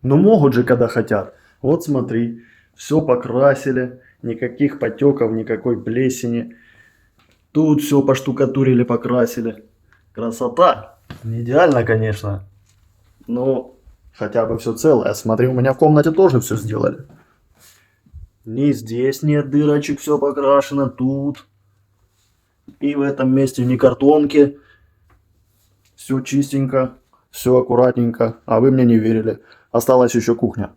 Ну могут же, когда хотят. Вот смотри, все покрасили, никаких потеков, никакой плесени. Тут все поштукатурили, покрасили. Красота. Не идеально, конечно. Но хотя бы все целое. Смотри, у меня в комнате тоже все сделали. Ни здесь нет дырочек, все покрашено, тут. И в этом месте ни картонки. Все чистенько, все аккуратненько. А вы мне не верили. Осталась еще кухня.